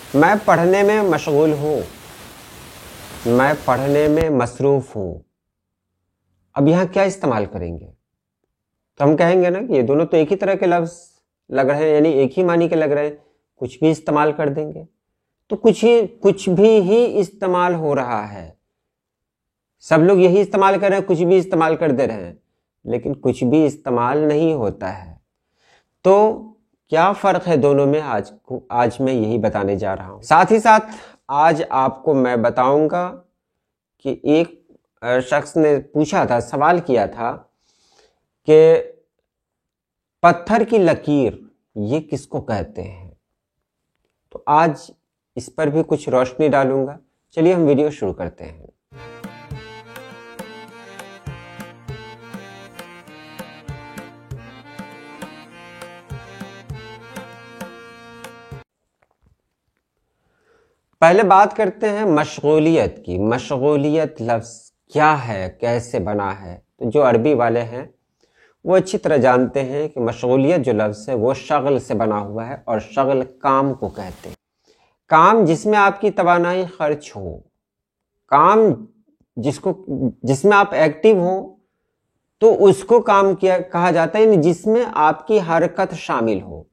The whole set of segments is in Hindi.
मैं पढ़ने में मशगूल हूँ, मैं पढ़ने में मसरूफ़ हूँ। अब यहाँ क्या इस्तेमाल करेंगे? तो हम कहेंगे ना कि ये दोनों तो एक ही तरह के लफ्ज़ लग रहे हैं, यानी एक ही मानी के लग रहे हैं, कुछ भी इस्तेमाल कर देंगे। तो कुछ भी ही इस्तेमाल हो रहा है। सब लोग यही इस्तेमाल कर रहे हैं, कुछ भी इस्तेमाल कर दे रहे हैं, लेकिन कुछ भी इस्तेमाल नहीं होता है। तो क्या फ़र्क है दोनों में, आज मैं यही बताने जा रहा हूँ। साथ ही साथ आज आपको मैं बताऊंगा कि एक शख्स ने पूछा था, सवाल किया था कि पत्थर की लकीर ये किसको कहते हैं। तो आज इस पर भी कुछ रोशनी डालूंगा। चलिए हम वीडियो शुरू करते हैं। पहले बात करते हैं मशगूलियत की। मशगूलियत लफ्ज़ क्या है, कैसे बना है? तो जो अरबी वाले हैं वो अच्छी तरह जानते हैं कि मशगूलियत जो लफ्ज़ है वो शगल से बना हुआ है, और शगल काम को कहते हैं। काम जिसमें आपकी तवानाई खर्च हो, काम जिसमें आप एक्टिव हो, तो उसको काम कहा जाता है, यानी जिसमें आपकी हरकत शामिल हो।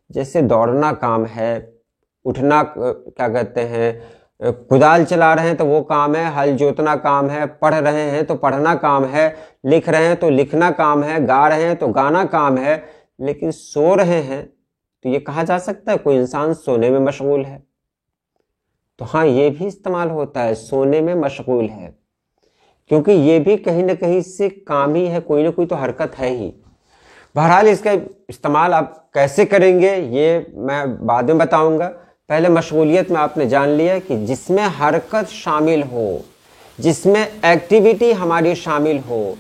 जैसे दौड़ना काम है, उठना क्या कहते हैं, कुदाल चला रहे हैं तो वो काम है, हल जोतना काम है, पढ़ रहे हैं तो पढ़ना काम है, लिख रहे हैं तो लिखना काम है, गा रहे हैं तो गाना काम है। लेकिन सो रहे हैं तो ये कहा जा सकता है कोई इंसान सोने में मशगूल है? तो हाँ, ये भी इस्तेमाल होता है, सोने में मशगूल है, क्योंकि ये भी कहीं ना कहीं से काम ही है, कोई ना कोई तो हरकत है ही। बहरहाल इसका इस्तेमाल आप कैसे करेंगे ये मैं बाद में बताऊंगा। पहले मशगूलियत में आपने जान लिया कि जिसमें हरकत शामिल हो, जिसमें एक्टिविटी हमारी शामिल हो,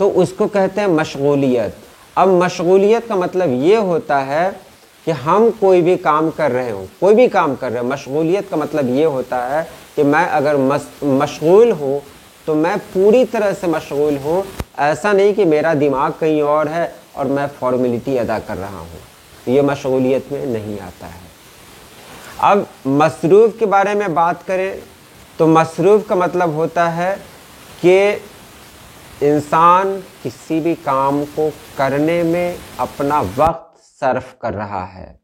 तो उसको कहते हैं मशगूलियत। अब मशगूलियत का मतलब ये होता है कि हम कोई भी काम कर रहे हो, कोई भी काम कर रहे हो। मशगूलियत का मतलब ये होता है कि मैं अगर मशगूल हूँ तो मैं पूरी तरह से मशगूल हूँ। ऐसा नहीं कि मेरा दिमाग कहीं और है और मैं फॉर्मेलिटी अदा कर रहा हूँ, तो ये मशगूलियत में नहीं आता है। अब मसरूफ़ के बारे में बात करें तो मसरूफ़ का मतलब होता है कि इंसान किसी भी काम को करने में अपना वक्त सर्फ कर रहा है,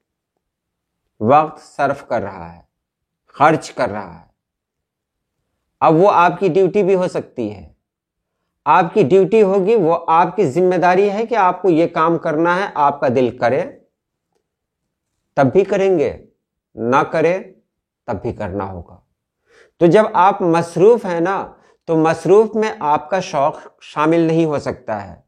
वक्त सर्फ कर रहा है, खर्च कर रहा है। अब वो आपकी ड्यूटी भी हो सकती है, आपकी ड्यूटी होगी, वो आपकी जिम्मेदारी है कि आपको ये काम करना है। आपका दिल करे तब भी करेंगे, ना करे तब भी करना होगा। तो जब आप मसरूफ हैं ना, तो मसरूफ में आपका शौक शामिल नहीं हो सकता है।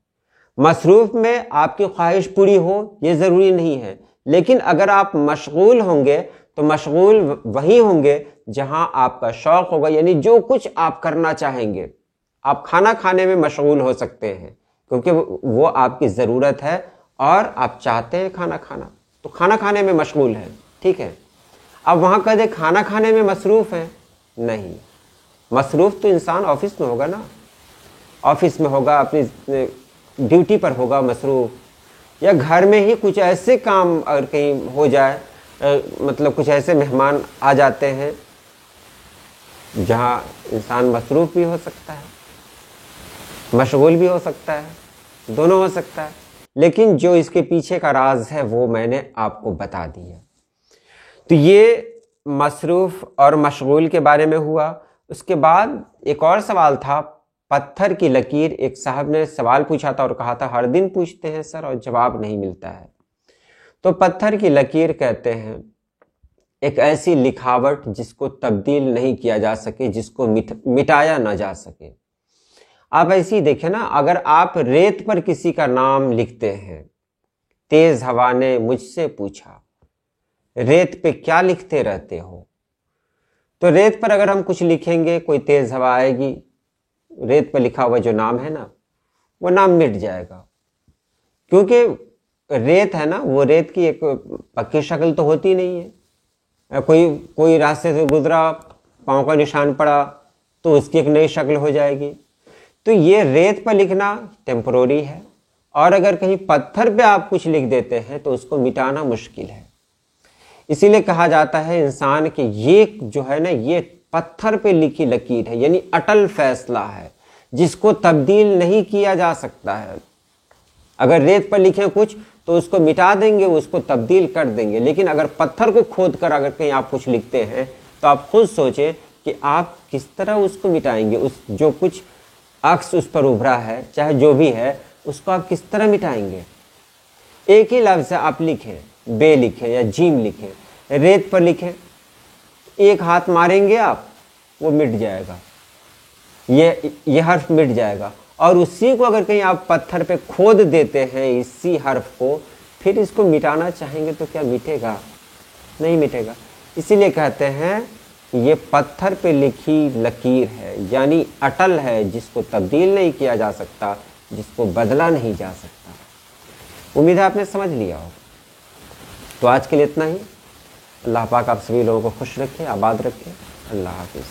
मसरूफ में आपकी ख्वाहिश पूरी हो ये ज़रूरी नहीं है, लेकिन अगर आप मशगूल होंगे तो मशगूल वहीं होंगे जहां आपका शौक होगा, यानी जो कुछ आप करना चाहेंगे। आप खाना खाने में मशगूल हो सकते हैं क्योंकि वो आपकी ज़रूरत है और आप चाहते हैं खाना खाना, तो खाना खाने में मशगूल है, ठीक है। अब वहाँ कह दे खाना खाने में मसरूफ़ है, नहीं। मसरूफ़ तो इंसान ऑफिस में होगा ना, ऑफिस में होगा, अपनी ड्यूटी पर होगा मसरूफ़, या घर में ही कुछ ऐसे काम अगर कहीं हो जाए, मतलब कुछ ऐसे मेहमान आ जाते हैं जहाँ इंसान मसरूफ़ भी हो सकता है, मशगूल भी हो सकता है, दोनों हो सकता है। लेकिन जो इसके पीछे का राज है वो मैंने आपको बता दिया। तो ये मसरूफ़ और मशगूल के बारे में हुआ। उसके बाद एक और सवाल था, पत्थर की लकीर। एक साहब ने सवाल पूछा था और कहा था हर दिन पूछते हैं सर और जवाब नहीं मिलता है। तो पत्थर की लकीर कहते हैं एक ऐसी लिखावट जिसको तब्दील नहीं किया जा सके, जिसको मिटाया ना जा सके। आप ऐसे ही देखें ना, अगर आप रेत पर किसी का नाम लिखते हैं, तेज हवा ने मुझसे पूछा रेत पे क्या लिखते रहते हो, तो रेत पर अगर हम कुछ लिखेंगे, कोई तेज हवा आएगी, रेत पर लिखा हुआ जो नाम है ना, वो नाम मिट जाएगा। क्योंकि रेत है ना, वो रेत की एक पक्की शक्ल तो होती नहीं है। कोई रास्ते से गुजरा, पाँव का निशान पड़ा, तो उसकी एक नई शक्ल हो जाएगी। तो ये रेत पर लिखना टेम्परोरी है, और अगर कहीं पत्थर पे आप कुछ लिख देते हैं तो उसको मिटाना मुश्किल है। इसीलिए कहा जाता है इंसान कि ये जो है ना, ये पत्थर पे लिखी लकीर है, यानी अटल फैसला है जिसको तब्दील नहीं किया जा सकता है। अगर रेत पर लिखे कुछ तो उसको मिटा देंगे, उसको तब्दील कर देंगे, लेकिन अगर पत्थर को खोद कर अगर कहीं आप कुछ लिखते हैं तो आप खुद सोचें कि आप किस तरह उसको मिटाएंगे। उस जो कुछ अक्स उस पर उभरा है, चाहे जो भी है, उसको आप किस तरह मिटाएंगे। एक ही लफ्ज़ आप लिखें, बे लिखें या जीम लिखें, रेत पर लिखें, एक हाथ मारेंगे आप, वो मिट जाएगा, ये हर्फ मिट जाएगा। और उसी को अगर कहीं आप पत्थर पे खोद देते हैं इसी हर्फ को, फिर इसको मिटाना चाहेंगे तो क्या मिटेगा? नहीं मिटेगा। इसीलिए कहते हैं ये पत्थर पे लिखी लकीर है, यानी अटल है, जिसको तब्दील नहीं किया जा सकता, जिसको बदला नहीं जा सकता। उम्मीद है आपने समझ लिया हो। तो आज के लिए इतना ही। अल्लाह पाक आप सभी लोगों को खुश रखे, आबाद रखे। अल्लाह हाफिज़।